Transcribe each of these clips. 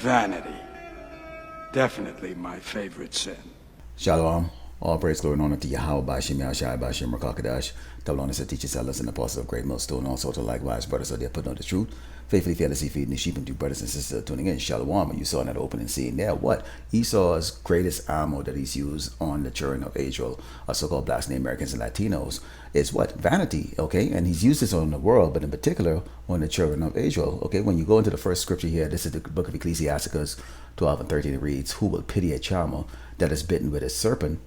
Vanity. Definitely my favorite sin. Shalom. All praise, glory, and honor to Yahweh, Bashim, Yahshai, Bashim, Rakakadash. Tablan is a teacher, sellers, and apostles of Great Millstone. Also to likewise, brothers, so they're putting on the truth. Faithfully, fearlessly feeding the sheep, and to brothers and sisters tuning in. Shalom. And you saw in that opening scene there what? Esau's greatest ammo that he's used on the children of Israel, so-called blacks, Native Americans, and Latinos, is what? Vanity, okay? And he's used this on the world, but in particular on the children of Israel, okay? When you go into the first scripture here, this is the book of Ecclesiasticus 12 and 13, it reads, "Who will pity a charmer that is bitten with a serpent,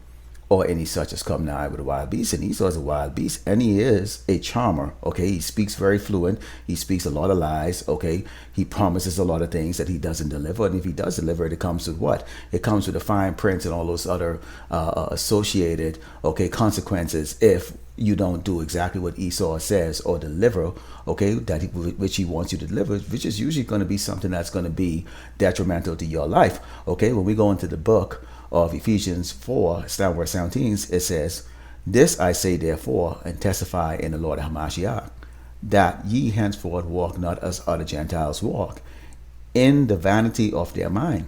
or any such as come nigh with a wild beast?" And Esau is a wild beast, and he is a charmer, okay? He speaks very fluent. He speaks a lot of lies, okay? He promises a lot of things that he doesn't deliver, and if he does deliver it, it comes with what? It comes with the fine print and all those other associated, okay, consequences if you don't do exactly what Esau says or deliver, okay, which he wants you to deliver, which is usually going to be something that's going to be detrimental to your life, okay? When we go into the book of Ephesians 4, verse 17, it says, "This I say therefore, and testify in the Lord Hamashiach, that ye henceforth walk not as other Gentiles walk, in the vanity of their mind,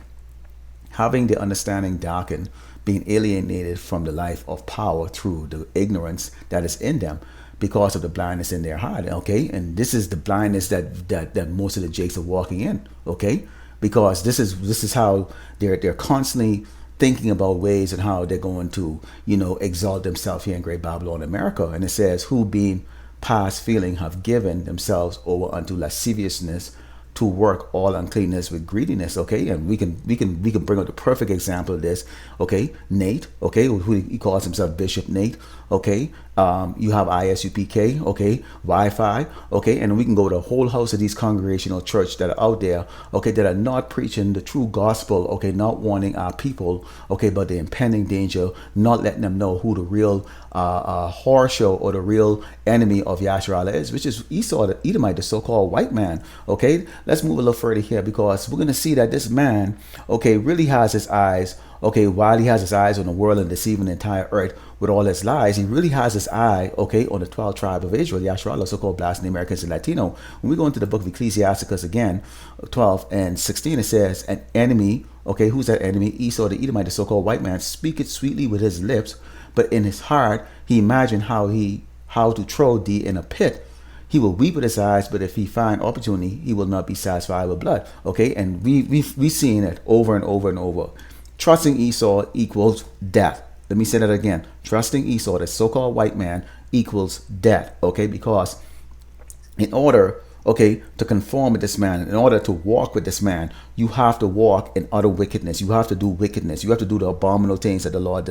having their understanding darkened, being alienated from the life of power through the ignorance that is in them, because of the blindness in their heart." Okay, and this is the blindness that most of the jakes are walking in. Okay, because this is how they're constantly thinking about ways and how they're going to, exalt themselves here in Great Babylon, America. And it says, "Who being past feeling have given themselves over unto lasciviousness, to work all uncleanness with greediness." Okay, and we can bring up the perfect example of this. Okay, Nate. Okay, who he calls himself Bishop Nate. Okay, you have ISUPK. Okay, Wi-Fi. Okay, and we can go to a whole host of these congregational church that are out there. Okay, that are not preaching the true gospel. Okay, not warning our people. Okay, but the impending danger, not letting them know who the real horror show or the real enemy of Yasharallah is, which is Esau, the Edomite, the so-called white man. Okay, let's move a little further here, because we're going to see that this man, okay, really has his eyes, okay, while he has his eyes on the world and deceiving the entire earth with all his lies, he really has his eye, okay, on the 12 tribe of Israel, Yasharallah, so-called blacks, Native Americans, and Latino. When we go into the book of Ecclesiasticus again, 12 and 16, it says, "An enemy," okay, who's that enemy? Esau, the Edomite, the so-called white man, "speaketh sweetly with his lips, but in his heart he imagined how to throw thee in a pit. He will weep with his eyes, but if he find opportunity, he will not be satisfied with blood." Okay, and we've seen it over and over and over. Trusting Esau equals death. Let me say that again. Trusting Esau, the so-called white man, equals death. Okay, because in order, okay, to conform with this man, in order to walk with this man, you have to walk in utter wickedness. You have to do wickedness. You have to do the abominable things that the Lord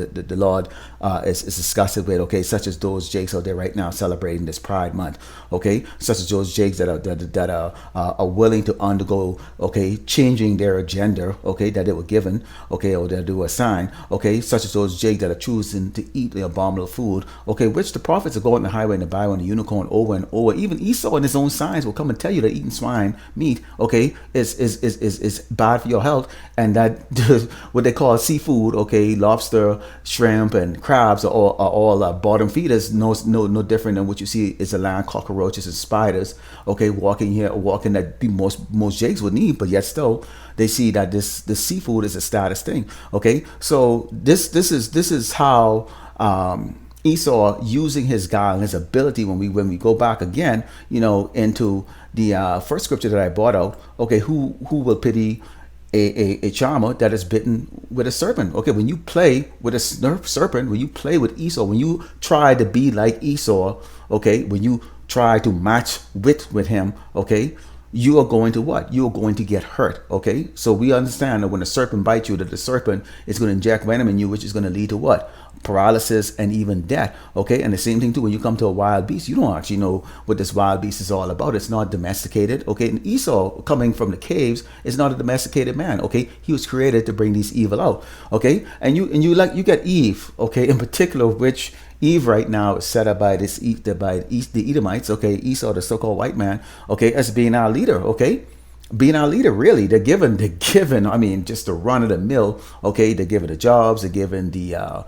is disgusted with. Okay, such as those jakes out there right now celebrating this Pride Month. Okay, such as those jakes that are willing to undergo, okay, changing their agenda. Okay, that they were given. Okay, or that they were assigned. Okay, such as those jakes that are choosing to eat the abominable food. Okay, which the prophets are going on the highway and the byway and the unicorn over and over. Even Esau in his own signs will come and tell you that eating swine meat, okay, is bad for your health, and that what they call seafood, okay, lobster, shrimp, and crabs are all bottom feeders. No different than what you see is a lion, cockroaches, and spiders. Okay, walking that most jakes would need, but yet still they see that this seafood is a status thing. Okay, so this is how Esau, using his guile and his ability, when we go back again, into the first scripture that I brought out, okay, who will pity a charmer that is bitten with a serpent? Okay, when you play with a serpent, when you play with Esau, when you try to be like Esau, okay, when you try to match with him, okay, you are going to what? You are going to get hurt. Okay, so we understand that when a serpent bites you, that the serpent is going to inject venom in you, which is going to lead to what? Paralysis and even death. Okay, and the same thing too when you come to a wild beast. You don't actually know what this wild beast is all about. It's not domesticated. Okay, and Esau, coming from the caves, is not a domesticated man. Okay, he was created to bring these evil out. Okay, and you get Eve. Okay, in particular, which Eve right now is set up by the Edomites, okay, Esau, the so-called white man, okay, as being our leader, okay. being our leader. Really, they're given. I mean, just the run of the mill. Okay, they're given the jobs, they're given the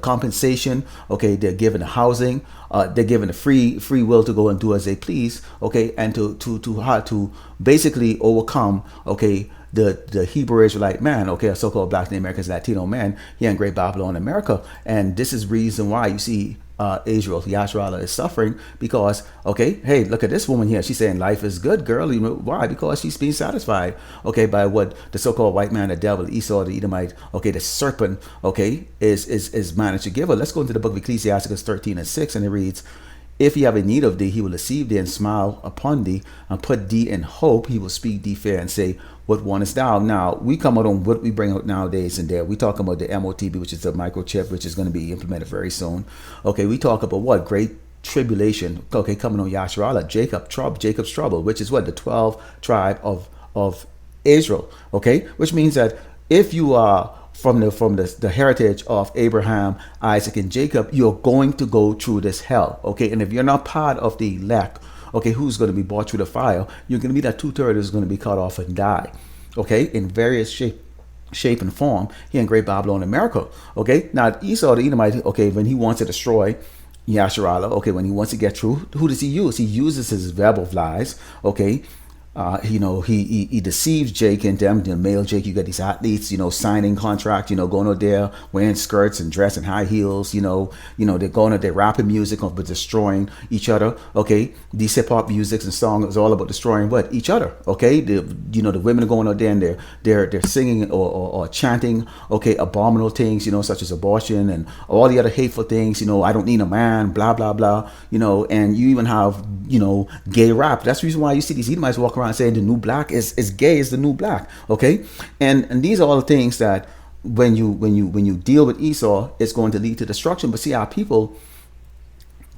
compensation. Okay, they're given the housing. They're given the free will to go and do as they please. Okay, and to basically overcome. Okay, the Hebrew Israelite man, okay, a so-called Black American Latino man here in Great Babylon, America. And this is reason why you see Israel, Yasharala, is suffering, because, okay, hey, look at this woman here. She's saying life is good, girl. You know why? Because she's being satisfied, okay, by what the so-called white man, the devil, Esau, the Edomite, okay, the serpent, okay, is managed to give her. Let's go into the book of Ecclesiasticus 13:6, and it reads, if he have a need of thee, he will deceive thee and smile upon thee and put thee in hope. He will speak thee fair and say, what wantest thou? Now, we come out on what we bring out nowadays and there. We talk about the MOTB, which is the microchip, which is going to be implemented very soon. Okay, we talk about what? Great tribulation. Okay, coming on Yasharala, Jacob's trouble, which is what? The 12 tribe of Israel. Okay, which means that if you are from the heritage of Abraham, Isaac, and Jacob, you're going to go through this hell. Okay, and if you're not part of the elect, okay, who's going to be brought through the fire, you're going to be that 2/3 is going to be cut off and die. Okay, in various shape and form here in Great Babylon, America. Okay, now Esau the Edomite, okay, when he wants to destroy Yasharala, okay, when he wants to get through, who does he use? He uses his web of lies. Okay, he deceives Jake and them, the male Jake. You got these athletes, signing contract, going out there wearing skirts and dress and high heels, they're going out there rapping music but destroying each other. Okay, these hip hop music and songs is all about destroying what? Each other. Okay, the women are going out there and they're singing or chanting, okay, abominable things, such as abortion and all the other hateful things. I don't need a man, blah blah blah. And you even have gay rap. That's the reason why you see these Edomites walk around saying the new black is gay, is the new black. Okay, and these are all the things that when you deal with Esau, it's going to lead to destruction. But see, our people,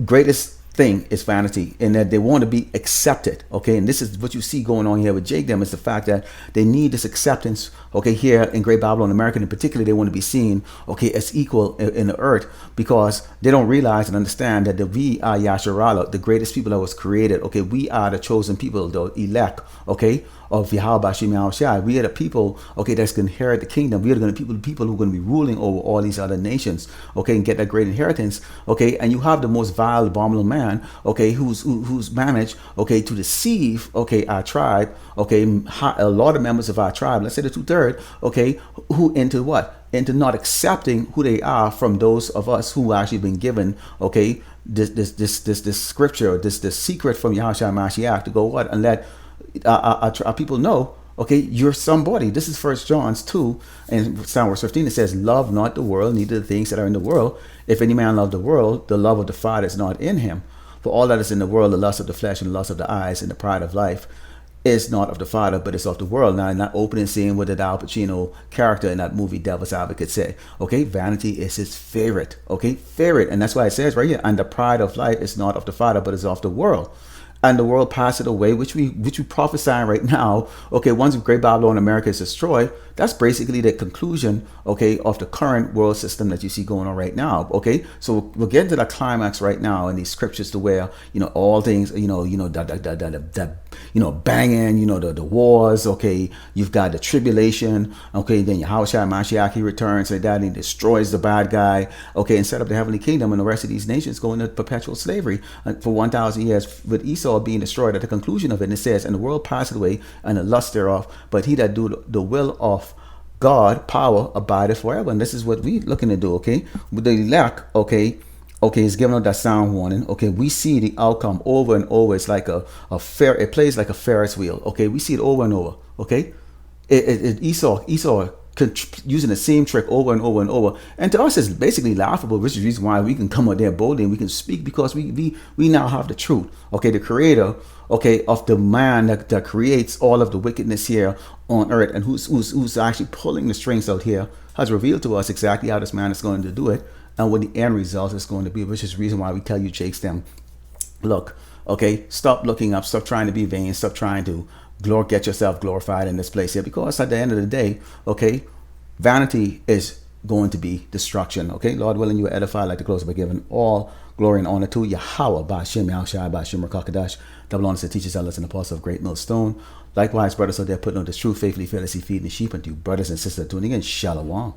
greatest thing is vanity, and that they want to be accepted. Okay, and this is what you see going on here with Jake them, is the fact that they need this acceptance. Okay, here in Great Babylon, America in particular, they want to be seen, okay, as equal in the earth, because they don't realize and understand that we are Yasharala, the greatest people that was created. Okay, we are the chosen people, the elect, okay, of Yahweh Shem Yahushai. We are the people, okay, that's going to inherit the kingdom. We are going to be people who are going to be ruling over all these other nations, okay, and get that great inheritance. Okay, and you have the most vile, abominable man, okay, who's managed, okay, to deceive, okay, our tribe, okay, a lot of members of our tribe, let's say the 2/3, okay, who into what? Into not accepting who they are from those of us who actually been given, okay, this scripture, this secret from Yahushua Mashiach to go what? And let our people know, okay, you're somebody. This is 1 John 2 and verse 15. It says, love not the world, neither the things that are in the world. If any man love the world, the love of the Father is not in him. For all that is in the world, the lust of the flesh and the lust of the eyes and the pride of life, is not of the Father, but it's of the world. Now, in that opening scene with the Al Pacino character in that movie, Devil's Advocate said, okay, vanity is his favorite, okay, favorite. And that's why it says right here, and the pride of life is not of the Father, but is of the world. And the world passeth away, which we prophesy right now. Okay, once Great Babylon America is destroyed, that's basically the conclusion, okay, of the current world system that you see going on right now. Okay, so we're getting to the climax right now in these scriptures to where all things, banging, the wars. Okay, you've got the tribulation. Okay, then Yahushua Mashiach, he returns like that, and he destroys the bad guy. Okay, and set up the heavenly kingdom, and the rest of these nations go into perpetual slavery for 1,000 years, with Esau being destroyed at the conclusion of it. And it says, and the world passeth away, and the lust thereof, but he that do the will of God, power, abideth forever. And this is what we looking to do. Okay, with the elect, okay, it's giving out that sound warning. Okay, we see the outcome over and over. It's like a it plays like a Ferris wheel. Okay, we see it over and over. Okay, Esau using the same trick over and over and over, and to us it's basically laughable, which is the reason why we can come out there boldly and we can speak, because we now have the truth. Okay, the creator, okay, of the man that creates all of the wickedness here on earth, and who's actually pulling the strings out here, has revealed to us exactly how this man is going to do it and what the end result is going to be, which is the reason why we tell you, Jakes, them, look, okay, stop looking up, stop trying to be vain, stop trying to get yourself glorified in this place here, because at the end of the day, okay, vanity is going to be destruction. Okay, Lord willing, you will edify like the close by giving all Glory and honor to Yahweh, Ba'ashem, Yahushua, Ba'ashem, Rakakadash. Double honor to teachers, elders, and apostles of Great Millstone. Likewise, brothers out there putting on this truth, faithfully, fearlessly feeding the sheep, and to brothers and sisters tuning in, Shalom.